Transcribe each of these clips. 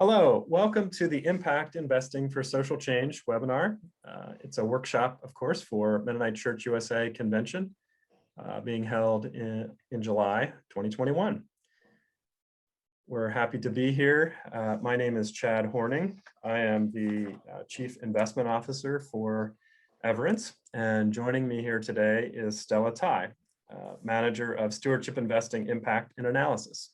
Hello, welcome to the Impact Investing for Social Change webinar. It's a workshop, of course, for Mennonite Church USA Convention being held in July 2021. We're happy to be here. My name is Chad Horning. I am the Chief Investment Officer for Everence, and joining me here today is Stella Tai, Manager of Stewardship Investing Impact and Analysis.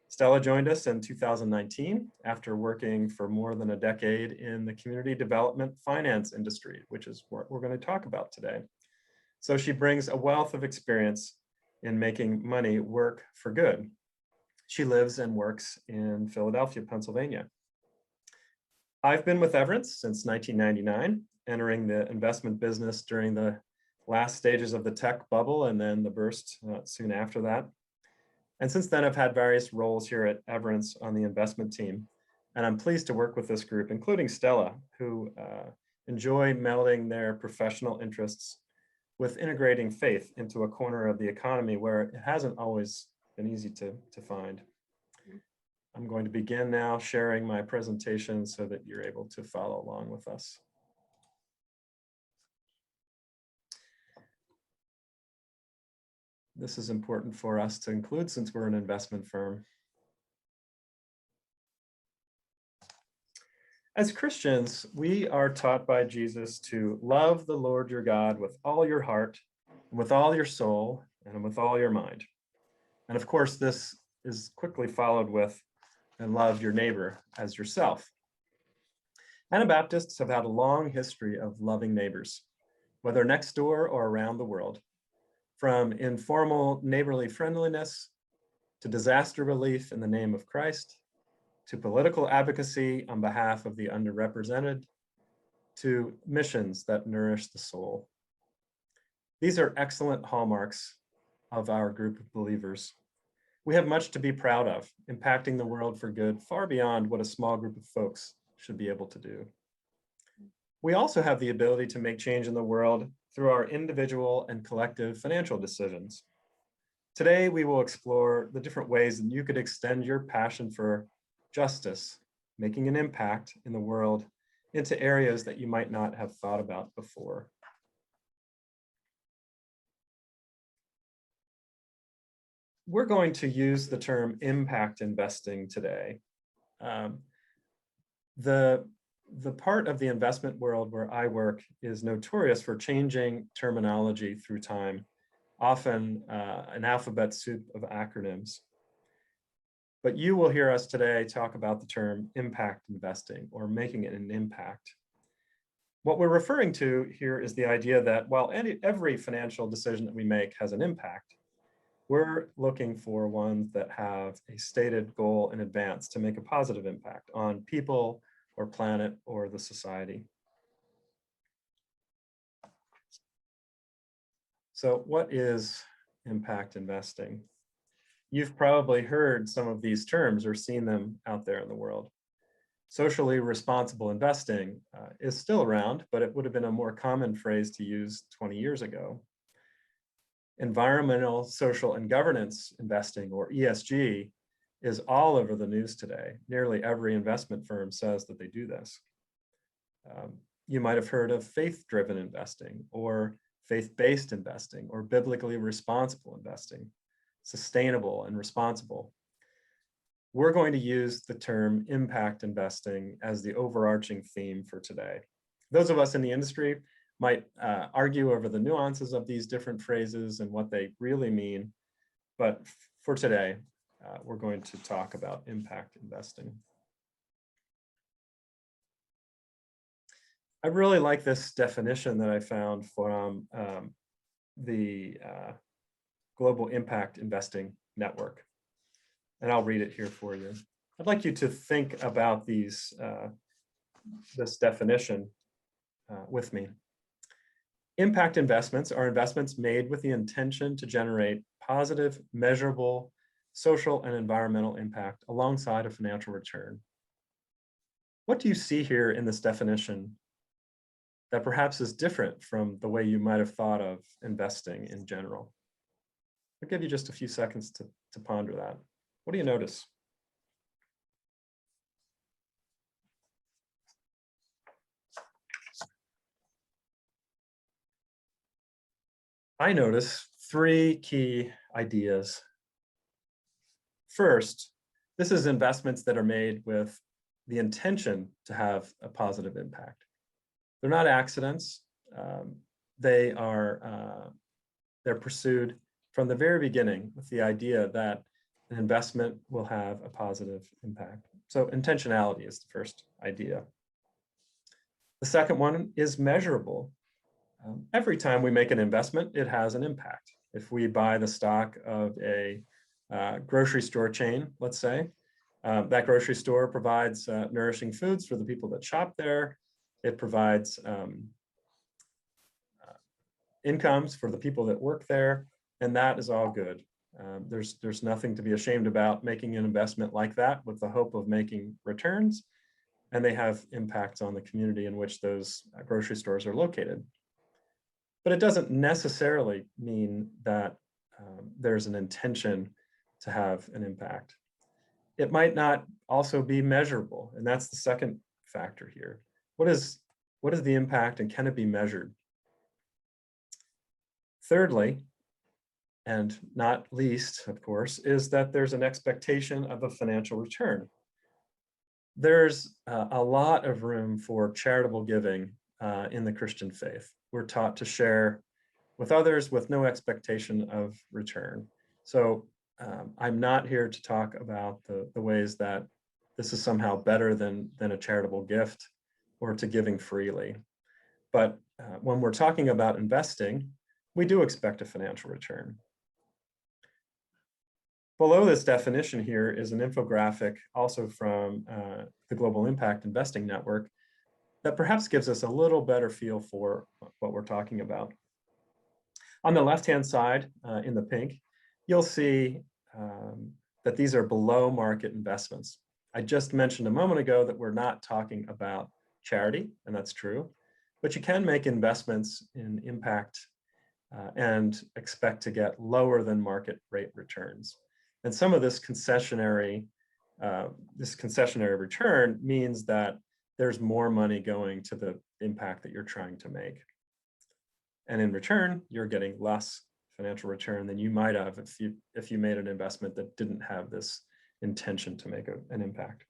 Stella joined us in 2019 after working for more than a decade in the community development finance industry, which is what we're going to talk about today. So she brings a wealth of experience in making money work for good. She lives and works in Philadelphia, Pennsylvania. I've been with Everence since 1999, entering the investment business during the last stages of the tech bubble and then the burst soon after that. And since then, I've had various roles here at Everence on the investment team. And I'm pleased to work with this group, including Stella, who enjoy melding their professional interests with integrating faith into a corner of the economy where it hasn't always been easy to find. I'm going to begin now sharing my presentation so that you're able to follow along with us. This is important for us to include since we're an investment firm. As Christians, we are taught by Jesus to love the Lord your God with all your heart, and with all your soul, and with all your mind. And of course, this is quickly followed with, and love your neighbor as yourself. Anabaptists have had a long history of loving neighbors, whether next door or around the world. From informal neighborly friendliness to disaster relief in the name of Christ, to political advocacy on behalf of the underrepresented, to missions that nourish the soul. These are excellent hallmarks of our group of believers. We have much to be proud of, impacting the world for good far beyond what a small group of folks should be able to do. We also have the ability to make change in the world through our individual and collective financial decisions. Today, we will explore the different ways that you could extend your passion for justice, making an impact in the world, into areas that you might not have thought about before. We're going to use the term impact investing today. The part of the investment world where I work is notorious for changing terminology through time, often an alphabet soup of acronyms. But you will hear us today talk about the term impact investing, or making it an impact. What we're referring to here is the idea that while every financial decision that we make has an impact, we're looking for ones that have a stated goal in advance to make a positive impact on people, or planet, or the society. So what is impact investing? You've probably heard some of these terms or seen them out there in the world. Socially responsible investing is still around, but it would have been a more common phrase to use 20 years ago. Environmental, social, and governance investing, or ESG, is all over the news today. Nearly every investment firm says that they do this. You might have heard of faith-driven investing, or faith-based investing, or biblically responsible investing, sustainable and responsible. We're going to use the term impact investing as the overarching theme for today. Those of us in the industry might argue over the nuances of these different phrases and what they really mean, but for today, we're going to talk about impact investing. I really like this definition that I found from the Global Impact Investing Network, and I'll read it here for you. I'd like you to think about this definition with me. Impact investments are investments made with the intention to generate positive, measurable, social and environmental impact alongside a financial return. What do you see here in this definition that perhaps is different from the way you might have thought of investing in general? I'll give you just a few seconds to ponder that. What do you notice? I notice three key ideas. First, this is investments that are made with the intention to have a positive impact. They're not accidents. Um, they are they're pursued from the very beginning with the idea that an investment will have a positive impact. So intentionality is the first idea. The second one is measurable. Every time we make an investment, it has an impact. If we buy the stock of a grocery store chain, let's say, that grocery store provides nourishing foods for the people that shop there. It provides incomes for the people that work there, and that is all good. There's nothing to be ashamed about making an investment like that with the hope of making returns, and they have impacts on the community in which those grocery stores are located. But it doesn't necessarily mean that there's an intention to have an impact. It might not also be measurable, and that's the second factor here. What is the impact, and can it be measured? Thirdly, and not least, of course, is that there's an expectation of a financial return. There's a lot of room for charitable giving in the Christian faith. We're taught to share with others with no expectation of return. So I'm not here to talk about the ways that this is somehow better than a charitable gift or to giving freely. But when we're talking about investing, we do expect a financial return. Below this definition here is an infographic also from the Global Impact Investing Network that perhaps gives us a little better feel for what we're talking about. On the left-hand side, in the pink, you'll see that these are below market investments. I just mentioned a moment ago that we're not talking about charity, and that's true, but you can make investments in impact and expect to get lower than market rate returns. And some of this concessionary return means that there's more money going to the impact that you're trying to make. And in return, you're getting less financial return than you might have if you made an investment that didn't have this intention to make an impact.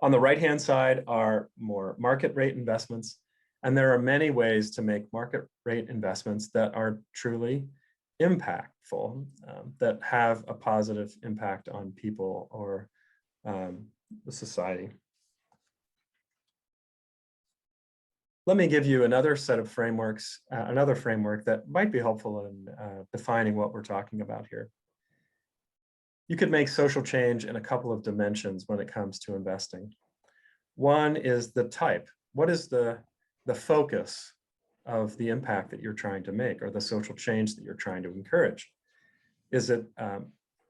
On the right-hand side are more market rate investments, and there are many ways to make market rate investments that are truly impactful, that have a positive impact on people or the society. Let me give you another set of frameworks, another framework that might be helpful in defining what we're talking about here. You could make social change in a couple of dimensions when it comes to investing. One is the type. What is the focus of the impact that you're trying to make, or the social change that you're trying to encourage? Is it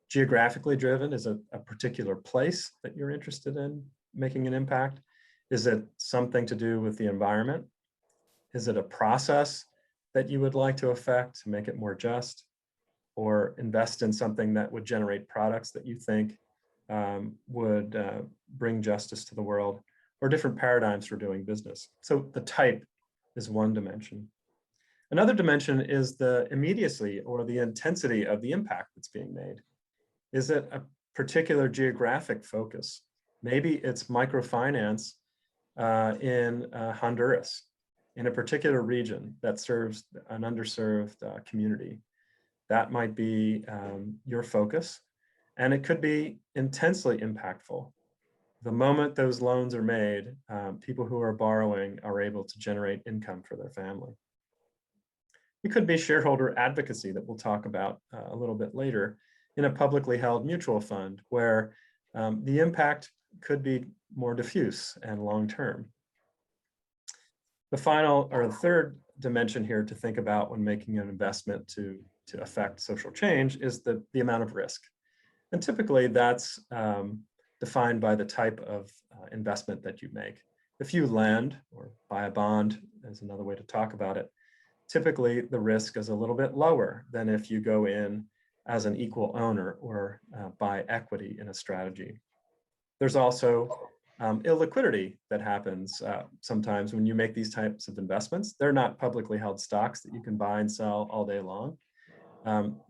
geographically driven? Is it a particular place that you're interested in making an impact? Is it something to do with the environment? Is it a process that you would like to affect to make it more just? Or invest in something that would generate products that you think would bring justice to the world, or different paradigms for doing business? So the type is one dimension. Another dimension is the immediacy or the intensity of the impact that's being made. Is it a particular geographic focus? Maybe it's microfinance in Honduras, in a particular region that serves an underserved community. That might be your focus, and it could be intensely impactful. The moment those loans are made, people who are borrowing are able to generate income for their family. It could be shareholder advocacy that we'll talk about a little bit later in a publicly held mutual fund, where the impact could be more diffuse and long-term. The final, or the third dimension here to think about when making an investment to affect social change is the amount of risk. And typically that's defined by the type of investment that you make. If you lend or buy a bond, is another way to talk about it, typically the risk is a little bit lower than if you go in as an equal owner or buy equity in a strategy. There's also illiquidity that happens sometimes when you make these types of investments. They're not publicly held stocks that you can buy and sell all day long.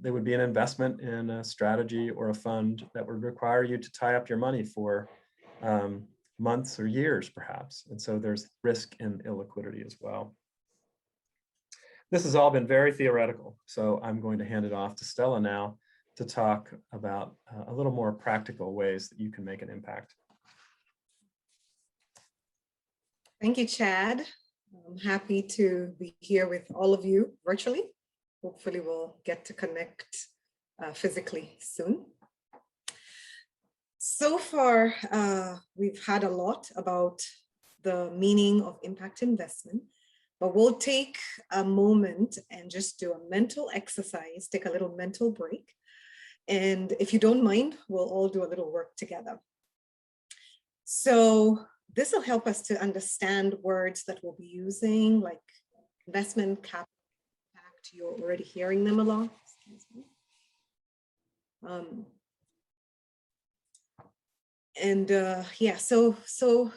They would be an investment in a strategy or a fund that would require you to tie up your money for months or years, perhaps. And so there's risk in illiquidity as well. This has all been very theoretical, so I'm going to hand it off to Stella now to talk about a little more practical ways that you can make an impact. Thank you, Chad. I'm happy to be here with all of you virtually. Hopefully we'll get to connect physically soon. So far, we've had a lot about the meaning of impact investment, but we'll take a moment and just do a mental exercise, take a little mental break. And if you don't mind, we'll all do a little work together. So this will help us to understand words that we'll be using, like investment, capital, impact. You're already hearing them a lot. Excuse me. Yeah, so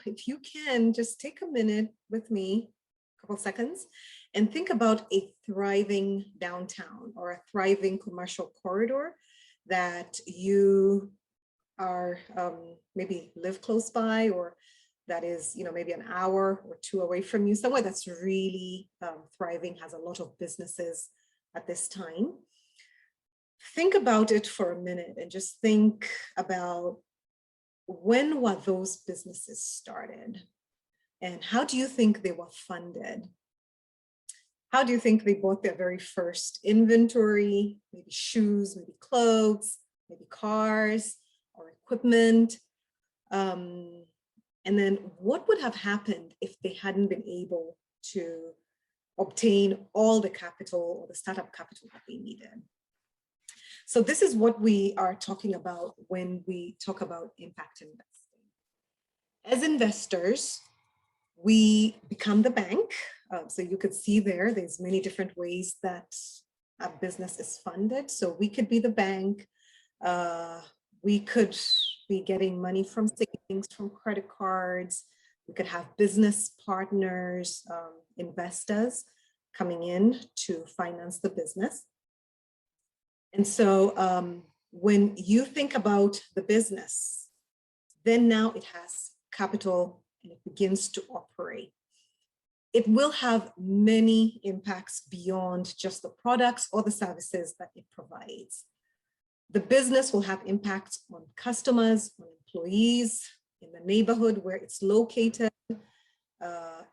if you can just take a minute with me, a couple seconds, and think about a thriving downtown or a thriving commercial corridor that you are maybe live close by, or that is, maybe an hour or two away from you, somewhere that's really thriving, has a lot of businesses at this time. Think about it for a minute and just think about, when were those businesses started? And how do you think they were funded? How do you think they bought their very first inventory? Maybe shoes, maybe clothes, maybe cars or equipment. And then what would have happened if they hadn't been able to obtain all the capital or the startup capital that they needed? So this is what we are talking about when we talk about impact investing. As investors, we become the bank. So you could see there's many different ways that a business is funded. So we could be the bank. We could be getting money from savings, from credit cards. We could have business partners, investors coming in to finance the business. And so when you think about the business, then now it has capital and it begins to operate. It will have many impacts beyond just the products or the services that it provides. The business will have impacts on customers, on employees, in the neighborhood where it's located,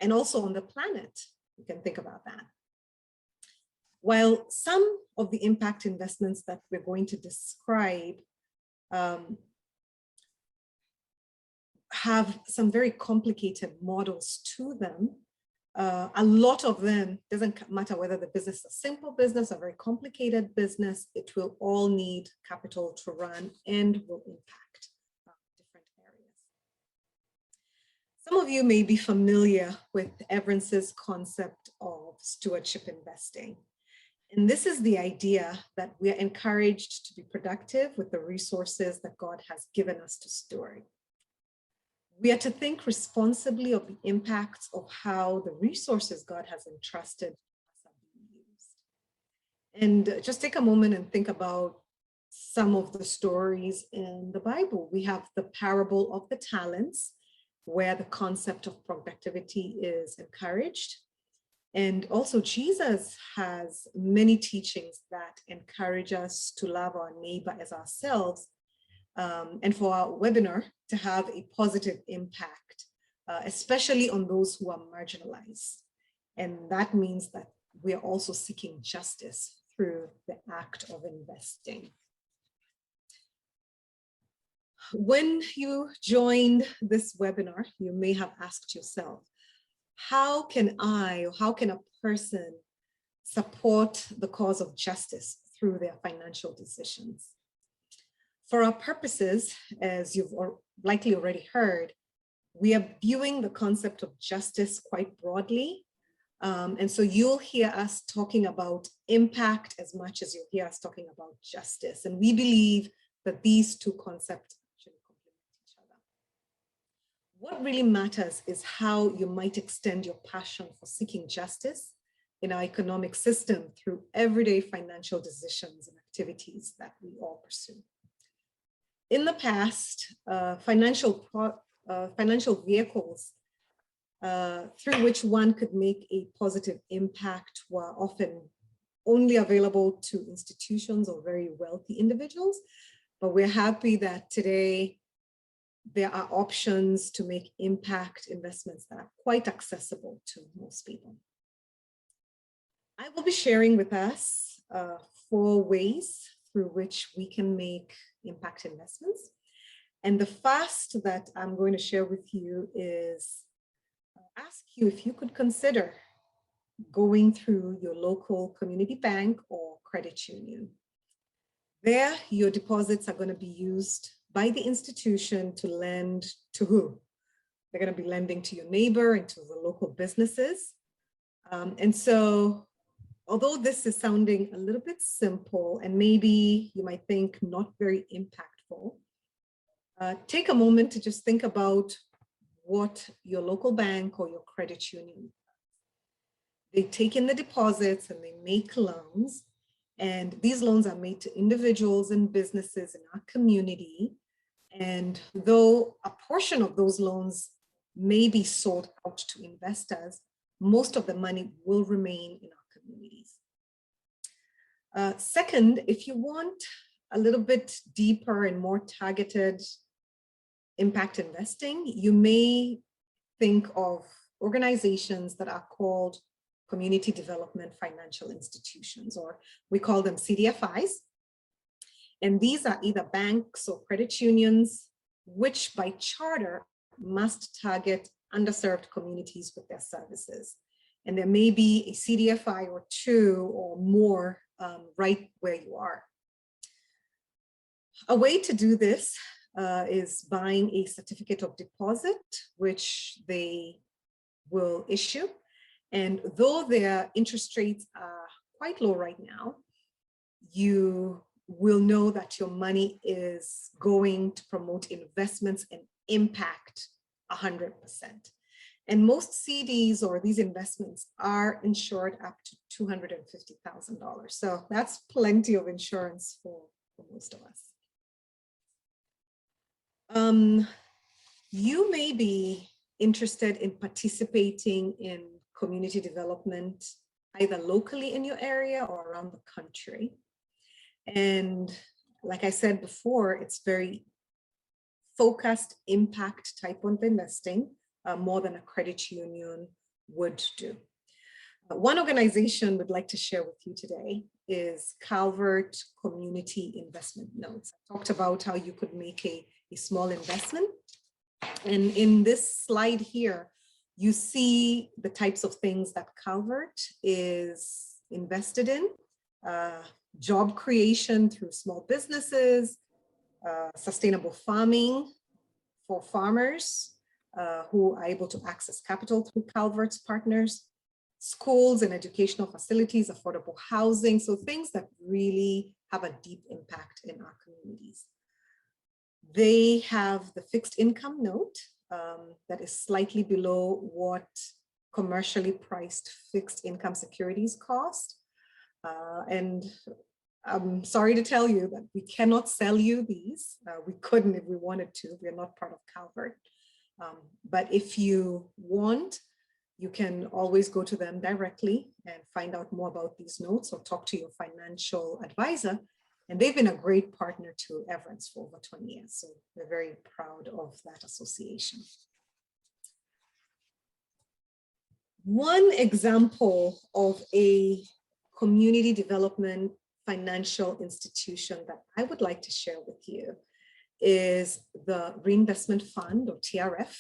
and also on the planet. You can think about that. While some of the impact investments that we're going to describe have some very complicated models to them, a lot of them, doesn't matter whether the business is a simple business, a very complicated business, it will all need capital to run and will impact different areas. Some of you may be familiar with Everence's concept of stewardship investing. And this is the idea that we are encouraged to be productive with the resources that God has given us to steward. We are to think responsibly of the impacts of how the resources God has entrusted us are being used. And just take a moment and think about some of the stories in the Bible. We have the parable of the talents, where the concept of productivity is encouraged. And also Jesus has many teachings that encourage us to love our neighbor as ourselves, and for our webinar to have a positive impact, especially on those who are marginalized. And that means that we are also seeking justice through the act of investing. When you joined this webinar, you may have asked yourself, how can I, or how can a person support the cause of justice through their financial decisions? For our purposes, as you've likely already heard, we are viewing the concept of justice quite broadly. And so you'll hear us talking about impact as much as you'll hear us talking about justice. And we believe that these two concepts actually complement each other. What really matters is how you might extend your passion for seeking justice in our economic system through everyday financial decisions and activities that we all pursue. In the past, financial vehicles through which one could make a positive impact were often only available to institutions or very wealthy individuals. But we're happy that today there are options to make impact investments that are quite accessible to most people. I will be sharing with us 4 ways through which we can make impact investments. And the first that I'm going to share with you is ask you if you could consider going through your local community bank or credit union. There, your deposits are going to be used by the institution to lend to who? They're going to be lending to your neighbor and to the local businesses. And so, although this is sounding a little bit simple and maybe you might think not very impactful, take a moment to just think about what your local bank or your credit union does. They take in the deposits and they make loans. And these loans are made to individuals and businesses in our community. And though a portion of those loans may be sold out to investors, most of the money will remain in our communities. Second, if you want a little bit deeper and more targeted impact investing, you may think of organizations that are called Community Development Financial Institutions, or we call them CDFIs. And these are either banks or credit unions, which by charter must target underserved communities with their services. And there may be a CDFI or 2 or more right where you are. A way to do this is buying a certificate of deposit, which they will issue. And though their interest rates are quite low right now, you will know that your money is going to promote investments and impact 100%. And most CDs or these investments are insured up to $250,000. So that's plenty of insurance for most of us. You may be interested in participating in community development, either locally in your area or around the country. And like I said before, it's very focused impact type of investing, more than a credit union would do. One organization we'd like to share with you today is Calvert Community Investment Notes. I talked about how you could make a small investment. And in this slide here, you see the types of things that Calvert is invested in. Job creation through small businesses, sustainable farming for farmers who are able to access capital through Calvert's partners, schools and educational facilities, affordable housing, so things that really have a deep impact in our communities. They have the fixed income note that is slightly below what commercially priced fixed income securities cost. And I'm sorry to tell you that we cannot sell you these. We couldn't if we wanted to. We're not part of Calvert. But if you want, you can always go to them directly and find out more about these notes or talk to your financial advisor. And they've been a great partner to Everence for over 20 years. So we're very proud of that association. One example of a community development financial institution that I would like to share with you is the Reinvestment Fund, or TRF.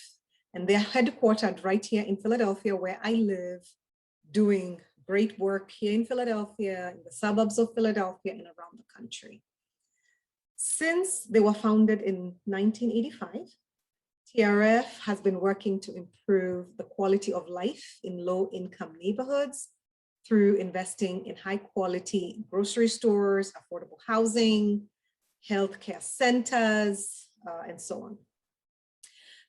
And they're headquartered right here in Philadelphia, where I live, doing great work here in Philadelphia, in the suburbs of Philadelphia, and around the country. Since they were founded in 1985, TRF has been working to improve the quality of life in low-income neighborhoods through investing in high-quality grocery stores, affordable housing, healthcare centers, and so on.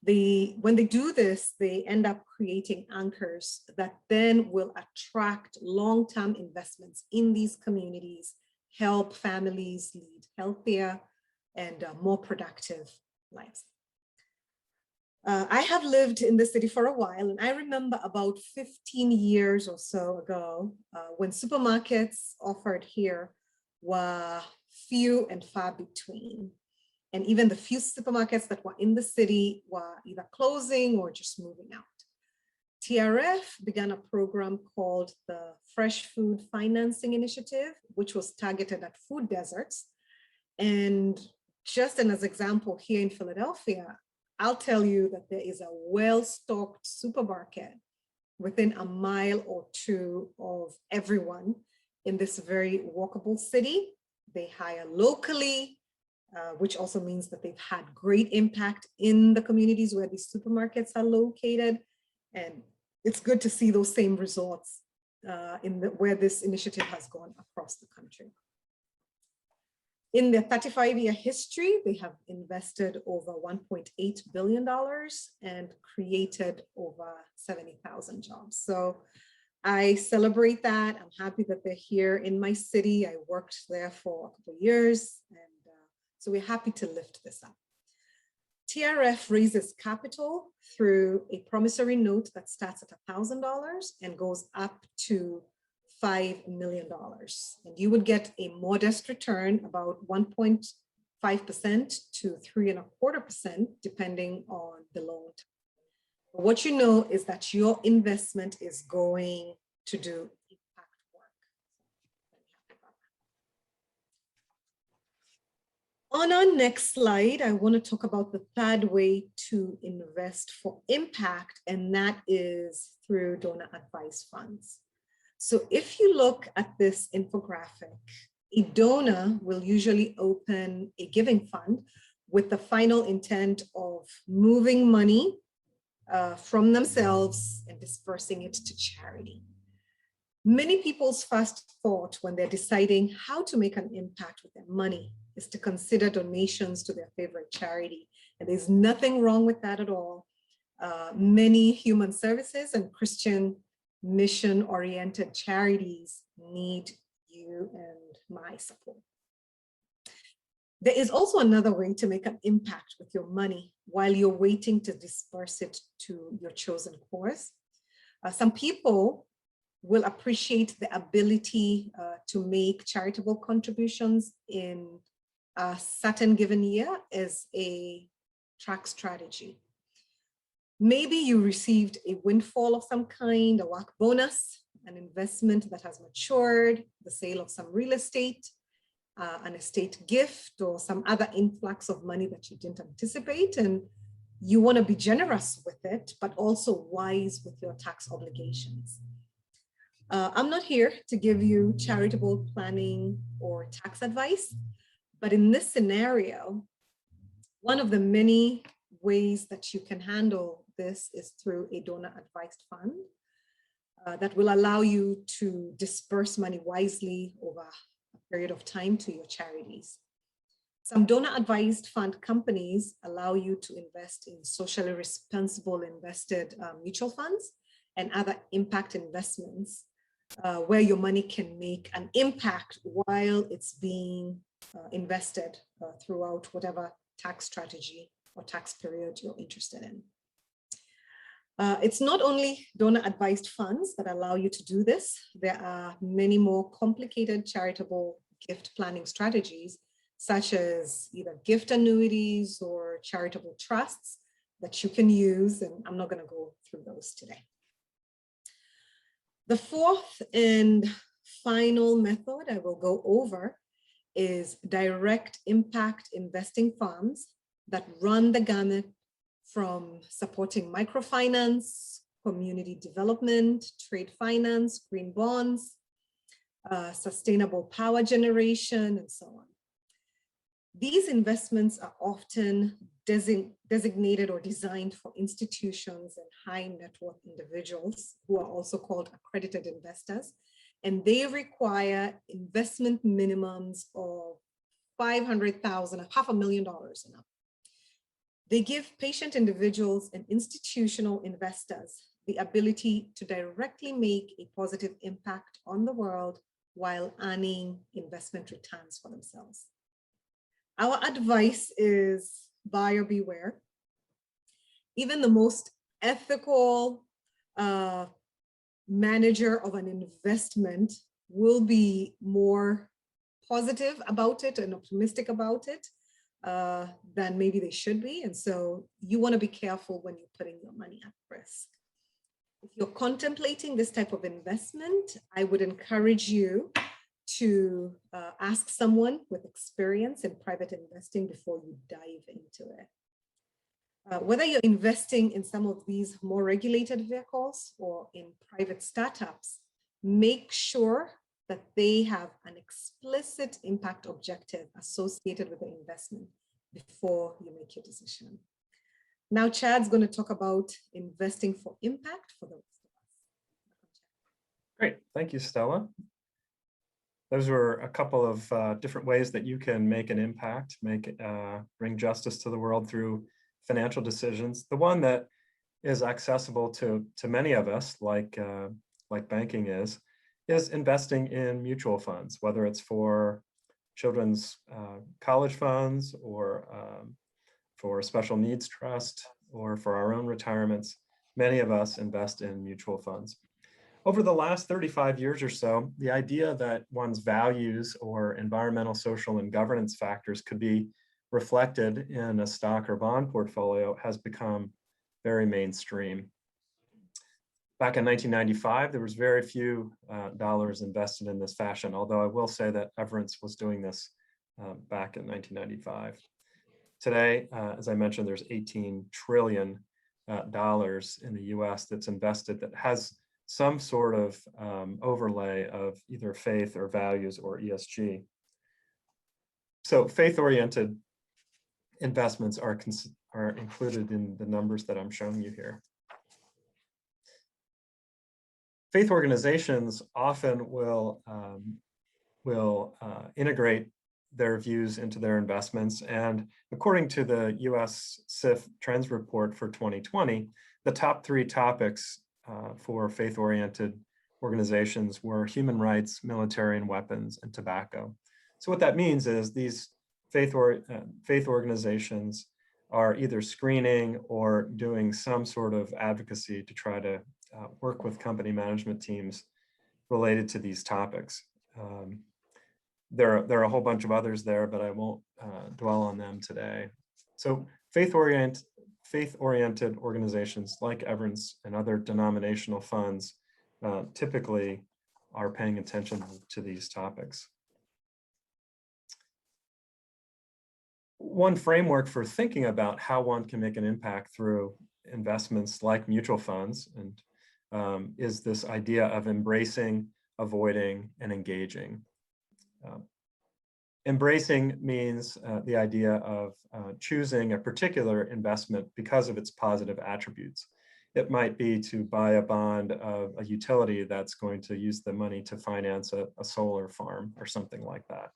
When they do this, they end up creating anchors that then will attract long-term investments in these communities, help families lead healthier and more productive lives. I have lived in the city for a while, and I remember about 15 years or so ago, when supermarkets offered here were few and far between. And even the few supermarkets that were in the city were either closing or just moving out. TRF began a program called the Fresh Food Financing Initiative, which was targeted at food deserts. And just as an example, here in Philadelphia, I'll tell you that there is a well-stocked supermarket within a mile or two of everyone in this very walkable city. They hire locally, which also means that they've had great impact in the communities where these supermarkets are located. And it's good to see those same results where this initiative has gone across the country. In their 35-year history, they have invested over $1.8 billion and created over 70,000 jobs. So I celebrate that. I'm happy that they're here in my city. I worked there for a couple of years, and so we're happy to lift this up. TRF raises capital through a promissory note that starts at $1,000 and goes up to $5 million. And you would get a modest return, about 1.5% to 3.25%, depending on the loan. But what you know is that your investment is going to do impact work. On our next slide, I want to talk about the third way to invest for impact, and that is through donor advised funds. So if you look at this infographic, a donor will usually open a giving fund with the final intent of moving money from themselves and dispersing it to charity. Many people's first thought when they're deciding how to make an impact with their money is to consider donations to their favorite charity. And there's nothing wrong with that at all. Many human services and Christian mission-oriented charities need you and my support. There is also another way to make an impact with your money while you're waiting to disperse it to your chosen cause. Some people will appreciate the ability to make charitable contributions in a certain given year as a track strategy. Maybe you received a windfall of some kind, a work bonus, an investment that has matured, the sale of some real estate, an estate gift, or some other influx of money that you didn't anticipate, and you want to be generous with it, but also wise with your tax obligations. I'm not here to give you charitable planning or tax advice, but in this scenario, one of the many ways that you can handle this is through a donor advised fund that will allow you to disperse money wisely over a period of time to your charities. Some donor advised fund companies allow you to invest in socially responsible invested mutual funds and other impact investments where your money can make an impact while it's being invested throughout whatever tax strategy or tax period you're interested in. It's not only donor advised funds that allow you to do this. There are many more complicated charitable gift planning strategies, such as either gift annuities or charitable trusts that you can use, and I'm not going to go through those today. The fourth and final method I will go over is direct impact investing funds that run the gamut from supporting microfinance, community development, trade finance, green bonds, sustainable power generation, and so on. These investments are often designated or designed for institutions and high net worth individuals who are also called accredited investors, and they require investment minimums of $500,000, $500,000 and up. They give patient individuals and institutional investors the ability to directly make a positive impact on the world while earning investment returns for themselves. Our advice is buyer beware. Even the most ethical manager of an investment will be more positive about it and optimistic about it than maybe they should be. And so you want to be careful when you're putting your money at risk. If you're contemplating this type of investment, I would encourage you to ask someone with experience in private investing before you dive into it. Whether you're investing in some of these more regulated vehicles or in private startups, make sure that they have an explicit impact objective associated with the investment before you make your decision. Now, Chad's going to talk about investing for impact for the rest of us. Great. Thank you, Stella. Those were a couple of different ways that you can make an impact, bring justice to the world through financial decisions. The one that is accessible to many of us, like banking is investing in mutual funds, whether it's for children's college funds or for a special needs trust or for our own retirements. Many of us invest in mutual funds. Over the last 35 years or so, the idea that one's values or environmental, social, and governance factors could be reflected in a stock or bond portfolio has become very mainstream. Back in 1995, there was very few dollars invested in this fashion, although I will say that Everence was doing this back in 1995. Today, as I mentioned, there's $18 trillion in the US that's invested that has some sort of overlay of either faith or values or ESG. So faith-oriented investments are included in the numbers that I'm showing you here. Faith organizations often will integrate their views into their investments. And according to the US CIF Trends Report for 2020, the top 3 topics for faith-oriented organizations were human rights, military and weapons, and tobacco. So what that means is these faith organizations are either screening or doing some sort of advocacy to try to work with company management teams related to these topics. There are a whole bunch of others there, but I won't dwell on them today. So faith-oriented organizations like Everence and other denominational funds typically are paying attention to these topics. One framework for thinking about how one can make an impact through investments like mutual funds is this idea of embracing, avoiding, and engaging. Embracing means the idea of choosing a particular investment because of its positive attributes. It might be to buy a bond of a utility that's going to use the money to finance a solar farm or something like that.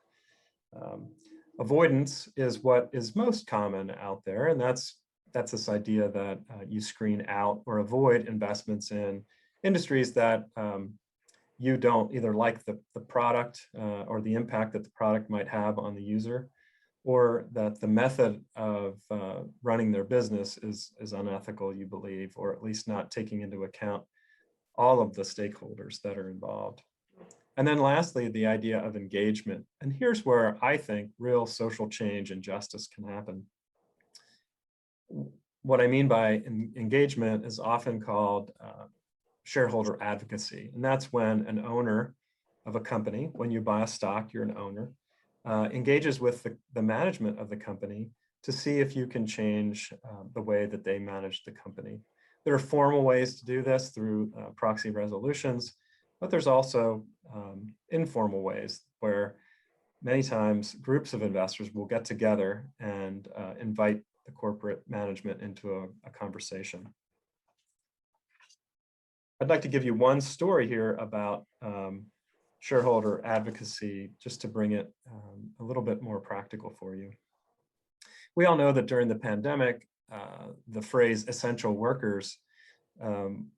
Avoidance is what is most common out there, and that's this idea that you screen out or avoid investments in industries that you don't either like the product or the impact that the product might have on the user, or that the method of running their business is unethical, you believe, or at least not taking into account all of the stakeholders that are involved. And then lastly, the idea of engagement. And here's where I think real social change and justice can happen. What I mean by engagement is often called shareholder advocacy. And that's when an owner of a company, when you buy a stock, you're an owner, engages with the management of the company to see if you can change the way that they manage the company. There are formal ways to do this through proxy resolutions, but there's also informal ways where many times groups of investors will get together and invite the corporate management into a conversation. I'd like to give you one story here about shareholder advocacy, just to bring it a little bit more practical for you. We all know that during the pandemic, the phrase essential workers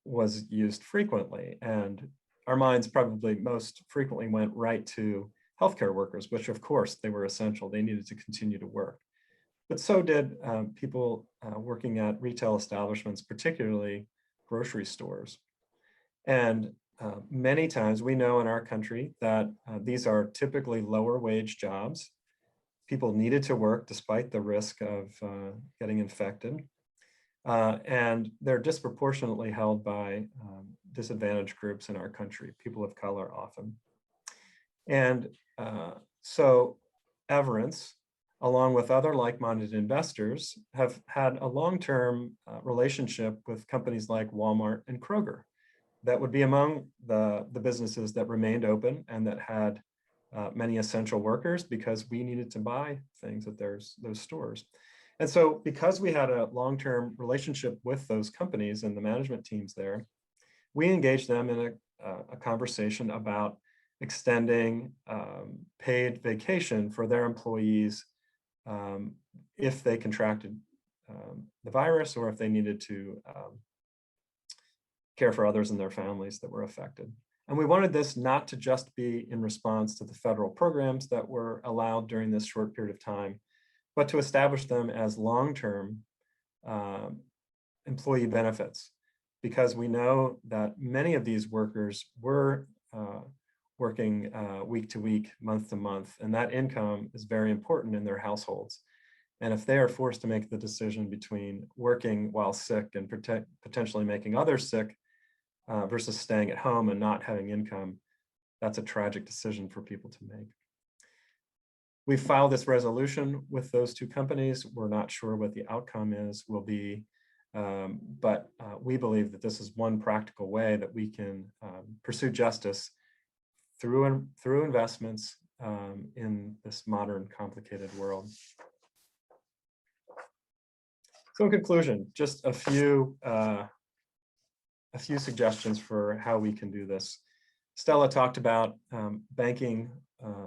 was used frequently. And our minds probably most frequently went right to healthcare workers, which of course they were essential. They needed to continue to work. But so did people working at retail establishments, particularly grocery stores. And many times we know in our country that these are typically lower wage jobs. People needed to work despite the risk of getting infected. And they're disproportionately held by disadvantaged groups in our country, people of color often. And so Everence, along with other like-minded investors, have had a long-term relationship with companies like Walmart and Kroger that would be among the businesses that remained open and that had many essential workers because we needed to buy things at those stores. And so because we had a long-term relationship with those companies and the management teams there, we engaged them in a conversation about extending paid vacation for their employees if they contracted the virus or if they needed to care for others in their families that were affected. And we wanted this not to just be in response to the federal programs that were allowed during this short period of time, but to establish them as long-term employee benefits, because we know that many of these workers were working week to week, month to month, and that income is very important in their households. And if they are forced to make the decision between working while sick and potentially making others sick versus staying at home and not having income, that's a tragic decision for people to make. We filed this resolution with those two companies. We're not sure what the outcome will be, but we believe that this is one practical way that we can pursue justice through investments in this modern, complicated world. So in conclusion, just a few suggestions for how we can do this. Stella talked about banking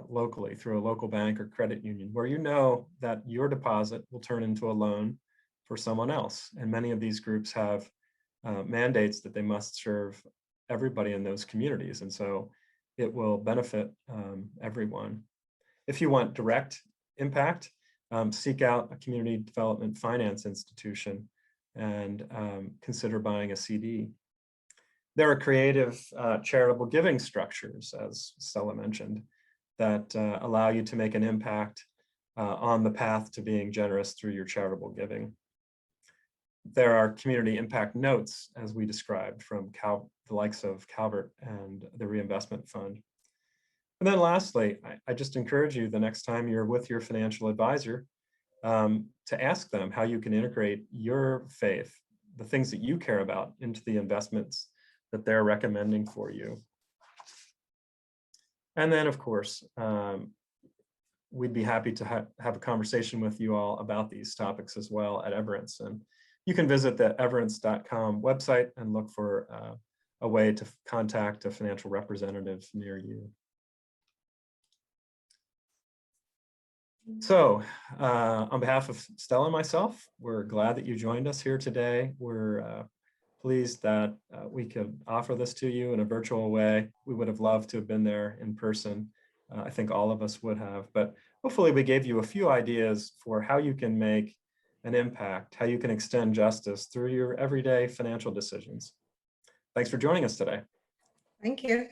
locally through a local bank or credit union, where you know that your deposit will turn into a loan for someone else. And many of these groups have mandates that they must serve everybody in those communities. And so it will benefit everyone. If you want direct impact, seek out a community development finance institution and consider buying a CD. There are creative charitable giving structures, as Stella mentioned, that allow you to make an impact on the path to being generous through your charitable giving. There are community impact notes, as we described, from the likes of Calvert and the Reinvestment Fund. And then lastly, I just encourage you the next time you're with your financial advisor to ask them how you can integrate your faith, the things that you care about, into the investments that they're recommending for you. And then, of course, we'd be happy to have a conversation with you all about these topics as well at Everence. And you can visit the everence.com website and look for a way to contact a financial representative near you. So on behalf of Stella and myself, we're glad that you joined us here today. We're pleased that we could offer this to you in a virtual way. We would have loved to have been there in person. I think all of us would have, but hopefully we gave you a few ideas for how you can make an impact, how you can extend justice through your everyday financial decisions. Thanks for joining us today. Thank you.